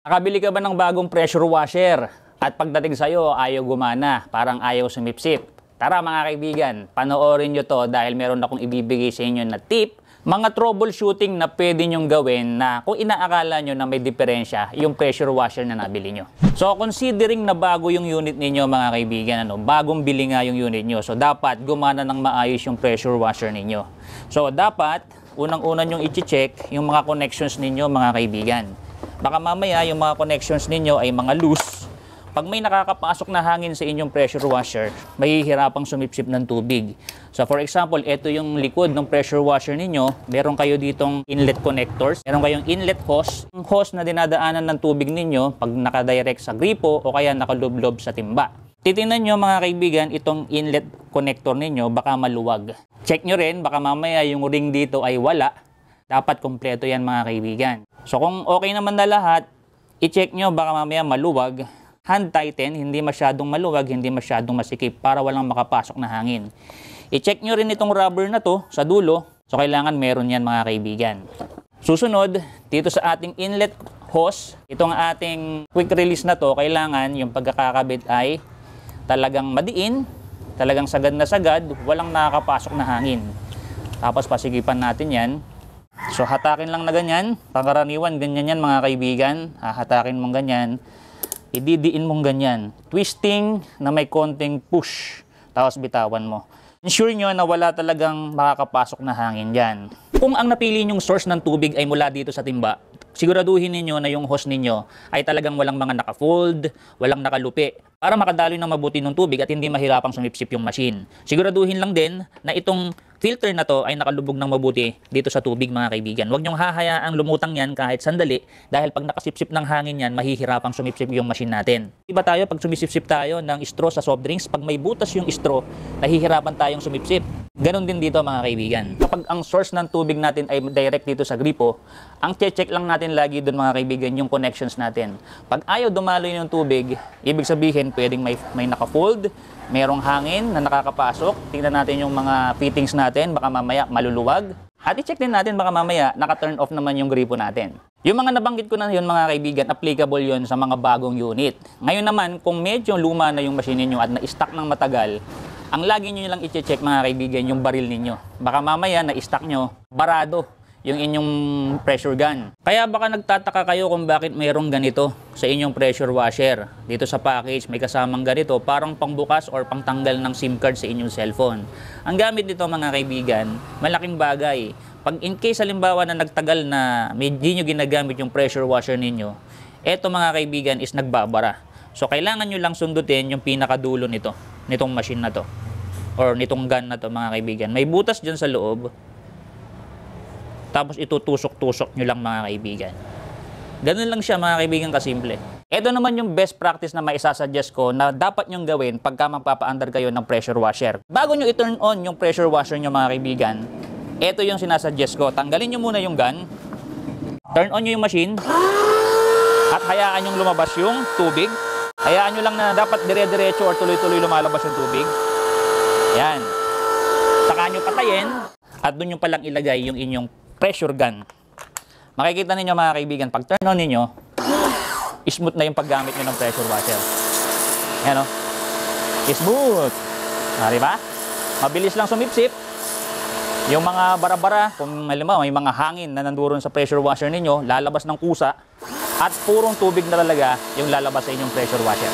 Nakabili ka ba ng bagong pressure washer? At pagdating sa'yo, ayaw gumana, parang ayaw sumipsip. Tara mga kaibigan, panoorin nyo to dahil meron akong ibibigay sa inyo na tip, mga troubleshooting na pwede nyong gawin na kung inaakala nyo na may diferensya yung pressure washer na nabili nyo. So considering na bago yung unit ninyo mga kaibigan, bagong bili nga yung unit nyo, so dapat gumana ng maayos yung pressure washer ninyo. So dapat, unang-una nyong i-check yung mga connections ninyo mga kaibigan. Baka mamaya yung mga connections ninyo ay mga loose. Pag may nakakapasok na hangin sa inyong pressure washer, mahihirapang sumipsip ng tubig. So for example, ito yung likod ng pressure washer ninyo. Meron kayo ditong inlet connectors. Meron kayong inlet hose. Yung hose na dinadaanan ng tubig ninyo pag nakadirect sa gripo o kaya nakalublob sa timba. Titingnan nyo mga kaibigan, itong inlet connector ninyo baka maluwag. Check nyo rin, baka mamaya yung ring dito ay wala. Dapat kompleto yan mga kaibigan. So kung okay naman na lahat, i-check nyo baka mamaya maluwag. Hand tighten, hindi masyadong maluwag, hindi masyadong masikip para walang makapasok na hangin. I-check nyo rin itong rubber na to sa dulo. So kailangan meron yan mga kaibigan. Susunod, dito sa ating inlet hose, itong ating quick release na to, kailangan yung pagkakakabit ay talagang madiin, talagang sagad na sagad, walang nakakapasok na hangin. Tapos pasigipan natin yan. So hatakin lang na ganyan, pangkaraniwan ganyan yan mga kaibigan, hahatakin mong ganyan, ididiin mong ganyan, twisting na may konting push, tapos bitawan mo. Ensure nyo na wala talagang makakapasok na hangin dyan. Kung ang napili nyong source ng tubig ay mula dito sa timba, siguraduhin ninyo na yung hose ninyo ay talagang walang mga naka-fold, walang nakalupi, para makadaloy ng mabuti ng tubig at hindi mahirapang sumipsip yung machine. Siguraduhin lang din na itong filter na to ay nakalubog ng mabuti dito sa tubig mga kaibigan. Huwag nyong hahayaang lumutang yan kahit sandali dahil pag nakasipsip ng hangin yan, mahihirapang sumipsip yung machine natin. Iba tayo pag sumisipsip tayo ng straw sa soft drinks, pag may butas yung straw, nahihirapan tayong sumipsip. Ganon din dito mga kaibigan. Kapag ang source ng tubig natin ay direct dito sa gripo, ang check lang natin lagi doon mga kaibigan yung connections natin. Pag ayaw dumaloy yung tubig, ibig sabihin pwedeng may naka-fold, merong hangin na nakakapasok. Tingnan natin yung mga fittings natin, baka mamaya maluluwag. At i-check din natin baka mamaya naka-turn off naman yung gripo natin. Yung mga nabanggit ko na yun mga kaibigan, applicable yun sa mga bagong unit. Ngayon naman, kung medyo luma na yung machine niyo at na-stock ng matagal, ang lagi nyo lang i-check mga kaibigan yung baril ninyo. Baka mamaya na-stock nyo, barado yung inyong pressure gun. Kaya baka nagtataka kayo kung bakit mayroong ganito sa inyong pressure washer. Dito sa package may kasamang ganito, parang pangbukas or pangtanggal ng SIM card sa inyong cellphone. Ang gamit nito mga kaibigan, malaking bagay. Pag in case halimbawa na nagtagal na hindi nyo ginagamit yung pressure washer ninyo, eto mga kaibigan is nagbabara. So kailangan nyo lang sundutin yung pinakadulo nitong machine na to or nitong gun na to mga kaibigan. May butas dyan sa loob, tapos itutusok-tusok nyo lang mga kaibigan. Ganun lang siya mga kaibigan kasimple. Ito naman yung best practice na maisasuggest ko na dapat nyong gawin pagka magpapa-under kayo ng pressure washer. Bago nyo i-turn on yung pressure washer nyo mga kaibigan, ito yung sinasuggest ko. Tanggalin nyo muna yung gun, turn on nyo yung machine, at hayaan nyong lumabas yung tubig. Hayaan nyo lang na dapat dire-diretso or tuloy-tuloy lumalabas yung tubig. Yan. Saka nyo patayin at doon nyo palang ilagay yung inyong pressure gun. Makikita ninyo mga kaibigan, pag turn on ninyo, smooth na yung paggamit nyo ng pressure washer. Yan o. Smooth. Diba? Mabilis lang sumipsip. Yung mga bara-bara, kung halimbawa may mga hangin na nanduron sa pressure washer ninyo, lalabas ng kusa at purong tubig na talaga yung lalabas sa inyong pressure washer.